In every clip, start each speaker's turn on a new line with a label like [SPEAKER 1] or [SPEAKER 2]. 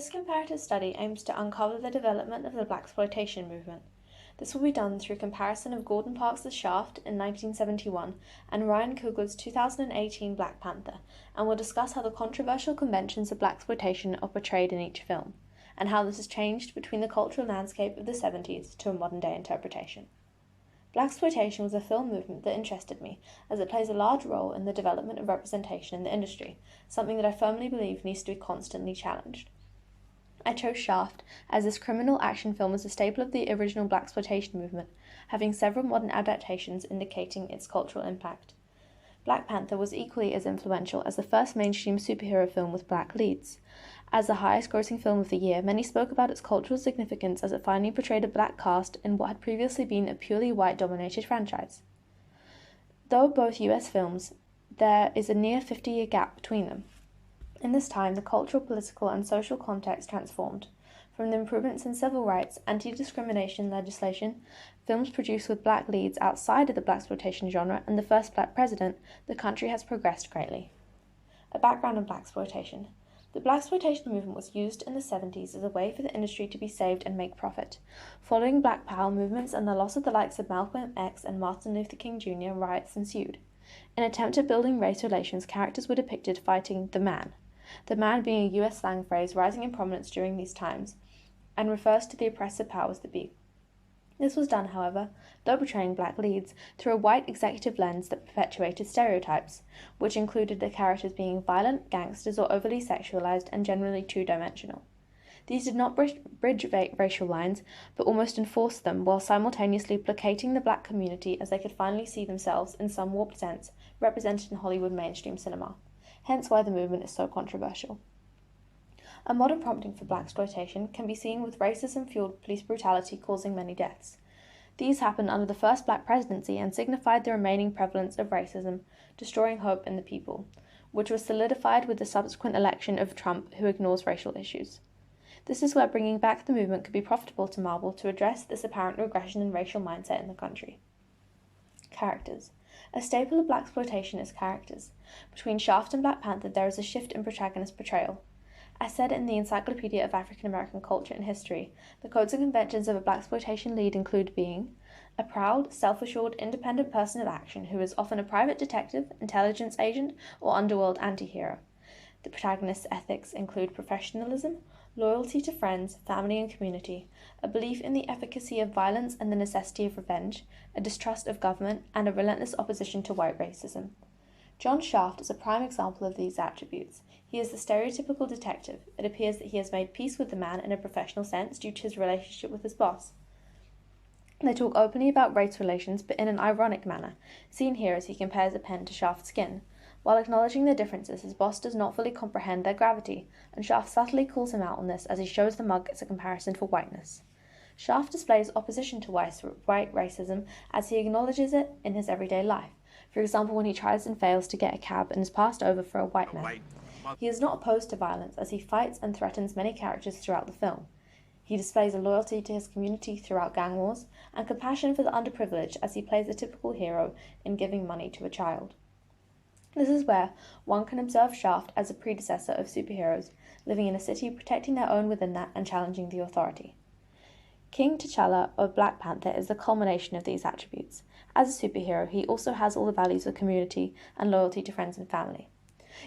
[SPEAKER 1] This comparative study aims to uncover the development of the Blaxploitation movement. This will be done through comparison of Gordon Parks' Shaft in 1971 and Ryan Coogler's 2018 Black Panther, and will discuss how the controversial conventions of Blaxploitation are portrayed in each film, and how this has changed between the cultural landscape of the 70s to a modern-day interpretation. Blaxploitation was a film movement that interested me, as it plays a large role in the development of representation in the industry, something that I firmly believe needs to be constantly challenged. I chose Shaft, as this criminal action film was a staple of the original Blaxploitation movement, having several modern adaptations indicating its cultural impact. Black Panther was equally as influential as the first mainstream superhero film with black leads. As the highest-grossing film of the year, many spoke about its cultural significance as it finally portrayed a black cast in what had previously been a purely white-dominated franchise. Though both US films, there is a near 50-year gap between them. In this time, the cultural, political, and social context transformed. From the improvements in civil rights, anti-discrimination legislation, films produced with black leads outside of the blaxploitation genre, and the first black president, the country has progressed greatly. A background on blaxploitation. The blaxploitation movement was used in the 70s as a way for the industry to be saved and make profit. Following Black Power movements and the loss of the likes of Malcolm X and Martin Luther King Jr., riots ensued. In an attempt at building race relations, characters were depicted fighting the man being a US slang phrase rising in prominence during these times, and refers to the oppressive powers that be. This was done, however, though portraying black leads, through a white executive lens that perpetuated stereotypes, which included the characters being violent, gangsters, or overly sexualized and generally two-dimensional. These did not bridge racial lines, but almost enforced them, while simultaneously placating the black community as they could finally see themselves, in some warped sense, represented in Hollywood mainstream cinema. Hence why the movement is so controversial. A modern prompting for blaxploitation can be seen with racism-fueled police brutality causing many deaths. These happened under the first black presidency and signified the remaining prevalence of racism, destroying hope in the people, which was solidified with the subsequent election of Trump, who ignores racial issues. This is where bringing back the movement could be profitable to Marvel to address this apparent regression in racial mindset in the country. Characters. A staple of blaxploitation is characters. Between Shaft and Black Panther, there is a shift in protagonist portrayal. As said in the Encyclopedia of African American Culture and History, the codes and conventions of a blaxploitation lead include being a proud, self-assured, independent person of action who is often a private detective, intelligence agent, or underworld anti-hero. The protagonist's ethics include professionalism, loyalty to friends, family, and community, a belief in the efficacy of violence and the necessity of revenge, a distrust of government, and a relentless opposition to white racism. John Shaft is a prime example of these attributes. He is the stereotypical detective. It appears that he has made peace with the man in a professional sense due to his relationship with his boss. They talk openly about race relations, but in an ironic manner, seen here as he compares a pen to Shaft's skin. While acknowledging their differences, his boss does not fully comprehend their gravity, and Shaft subtly calls him out on this as he shows the mug as a comparison for whiteness. Shaft displays opposition to white racism as he acknowledges it in his everyday life. For example, when he tries and fails to get a cab and is passed over for a white man. He is not opposed to violence as he fights and threatens many characters throughout the film. He displays a loyalty to his community throughout gang wars, and compassion for the underprivileged as he plays a typical hero in giving money to a child. This is where one can observe Shaft as a predecessor of superheroes, living in a city, protecting their own within that, and challenging the authority. King T'Challa of Black Panther is the culmination of these attributes. As a superhero, he also has all the values of community and loyalty to friends and family.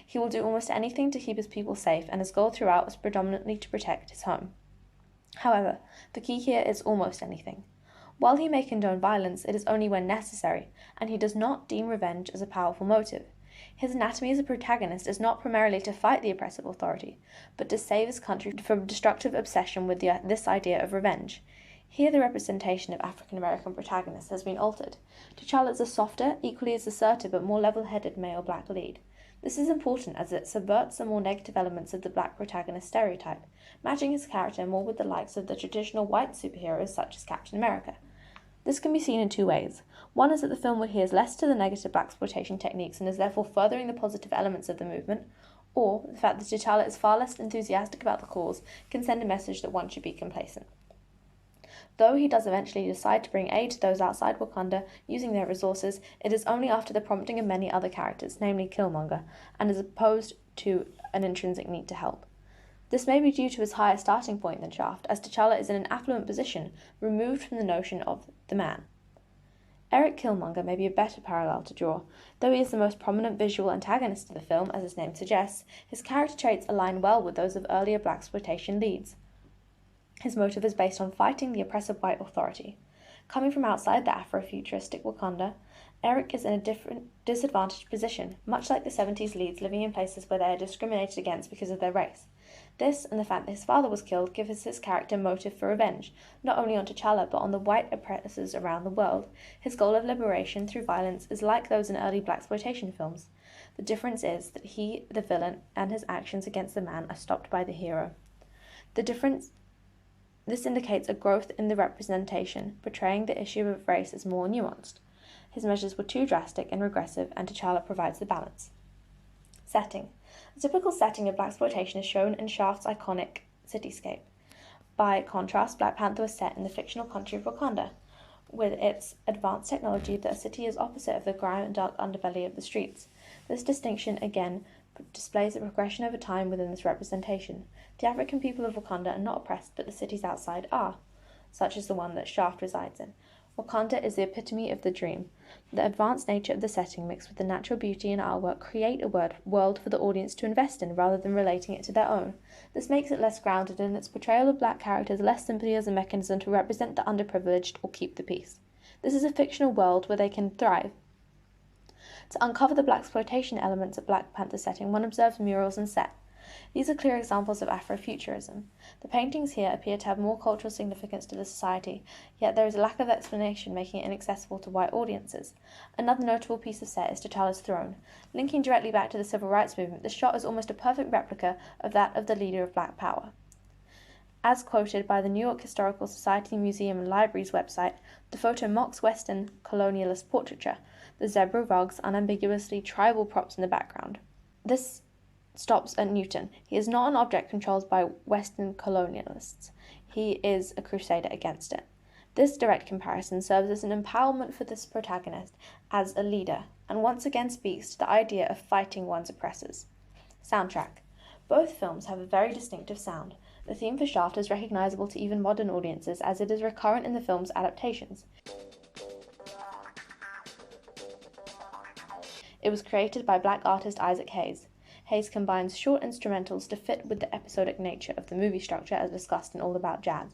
[SPEAKER 1] He will do almost anything to keep his people safe, and his goal throughout is predominantly to protect his home. However, the key here is almost anything. While he may condone violence, it is only when necessary, and he does not deem revenge as a powerful motive. His anatomy as a protagonist is not primarily to fight the oppressive authority, but to save his country from destructive obsession with this idea of revenge. Here the representation of African American protagonists has been altered. T'Challa is a softer, equally as assertive but more level-headed male black lead. This is important as it subverts the more negative elements of the black protagonist stereotype, matching his character more with the likes of the traditional white superheroes such as Captain America. This can be seen in two ways. One is that the film adheres less to the negative blaxploitation techniques and is therefore furthering the positive elements of the movement, or the fact that T'Challa is far less enthusiastic about the cause can send a message that one should be complacent. Though he does eventually decide to bring aid to those outside Wakanda using their resources, it is only after the prompting of many other characters, namely Killmonger, and as opposed to an intrinsic need to help. This may be due to his higher starting point than Shaft, as T'Challa is in an affluent position, removed from the notion of the man. Eric Killmonger may be a better parallel to draw. Though he is the most prominent visual antagonist of the film, as his name suggests, his character traits align well with those of earlier blaxploitation leads. His motive is based on fighting the oppressive white authority. Coming from outside the Afrofuturistic Wakanda, Eric is in a different, disadvantaged position, much like the 70s leads living in places where they are discriminated against because of their race. This, and the fact that his father was killed, gives his character motive for revenge, not only on T'Challa but on the white oppressors around the world. His goal of liberation through violence is like those in early blaxploitation films. The difference is that he, the villain, and his actions against the man are stopped by the hero. This indicates a growth in the representation, portraying the issue of race as more nuanced. His measures were too drastic and regressive, and T'Challa provides the balance. Setting. A typical setting of blaxploitation is shown in Shaft's iconic cityscape. By contrast, Black Panther was set in the fictional country of Wakanda. With its advanced technology, the city is opposite of the grime and dark underbelly of the streets. This distinction, again, displays a progression over time within this representation. The African people of Wakanda are not oppressed, but the cities outside are, such as the one that Shaft resides in. Wakanda is the epitome of the dream. The advanced nature of the setting mixed with the natural beauty and artwork create a world for the audience to invest in rather than relating it to their own. This makes it less grounded and its portrayal of black characters less simply as a mechanism to represent the underprivileged or keep the peace. This is a fictional world where they can thrive. To uncover the blaxploitation elements of Black Panther setting, one observes murals and set. These are clear examples of Afrofuturism. The paintings here appear to have more cultural significance to the society, yet there is a lack of explanation making it inaccessible to white audiences. Another notable piece of set is T'Challa's throne. Linking directly back to the Civil Rights Movement, the shot is almost a perfect replica of that of the leader of Black Power. As quoted by the New York Historical Society Museum and Library's website, the photo mocks Western colonialist portraiture, the zebra rugs, unambiguously tribal props in the background. This stops at Newton. He is not an object controlled by Western colonialists. He is a crusader against it. This direct comparison serves as an empowerment for this protagonist as a leader, and once again speaks to the idea of fighting one's oppressors. Soundtrack. Both films have a very distinctive sound. The theme for Shaft is recognizable to even modern audiences as it is recurrent in the film's adaptations. It was created by black artist Isaac Hayes. Hayes combines short instrumentals to fit with the episodic nature of the movie structure as discussed in All About Jazz.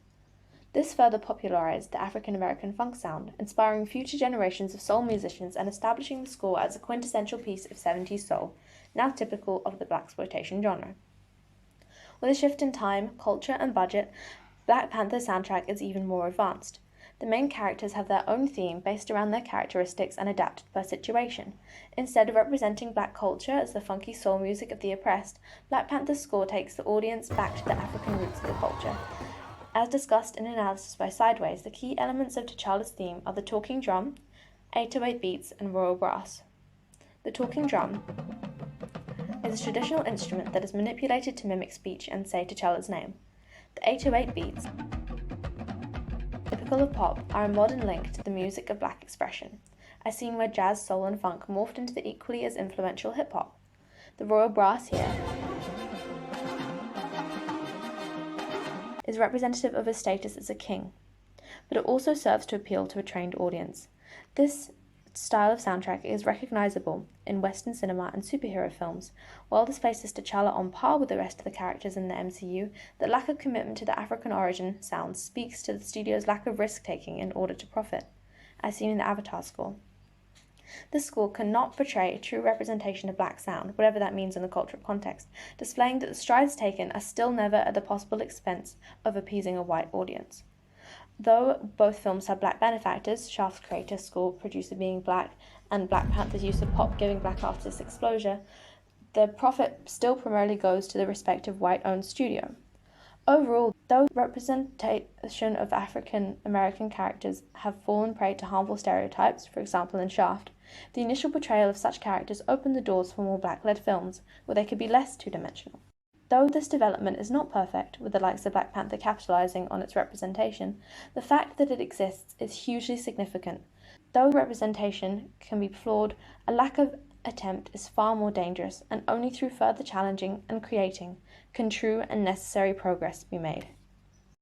[SPEAKER 1] This further popularized the African-American funk sound, inspiring future generations of soul musicians and establishing the score as a quintessential piece of 70s soul, now typical of the blaxploitation genre. With a shift in time, culture, and budget, Black Panther's soundtrack is even more advanced. The main characters have their own theme based around their characteristics and adapted per situation. Instead of representing black culture as the funky soul music of the oppressed, Black Panther's score takes the audience back to the African roots of the culture. As discussed in analysis by Sideways, the key elements of T'Challa's theme are the talking drum, 808 beats, and royal brass. The talking drum is a traditional instrument that is manipulated to mimic speech and say T'Challa's name. The 808 beats, typical of pop, are a modern link to the music of black expression, a scene where jazz, soul, and funk morphed into the equally as influential hip-hop. The royal brass here is representative of his status as a king, but it also serves to appeal to a trained audience. This style of soundtrack is recognizable in Western cinema and superhero films. While this places T'Challa on par with the rest of the characters in the MCU, the lack of commitment to the African origin sound speaks to the studio's lack of risk-taking in order to profit, as seen in the Avatar score. This score cannot portray a true representation of black sound, whatever that means in the cultural context, displaying that the strides taken are still never at the possible expense of appeasing a white audience. Though both films have black benefactors, Shaft's creator, score producer being black, and Black Panther's use of pop giving black artists exposure, the profit still primarily goes to the respective white-owned studio. Overall, though representation of African American characters have fallen prey to harmful stereotypes, for example in Shaft, the initial portrayal of such characters opened the doors for more black-led films, where they could be less two-dimensional. Though this development is not perfect, with the likes of Black Panther capitalizing on its representation, the fact that it exists is hugely significant. Though representation can be flawed, a lack of attempt is far more dangerous, and only through further challenging and creating can true and necessary progress be made.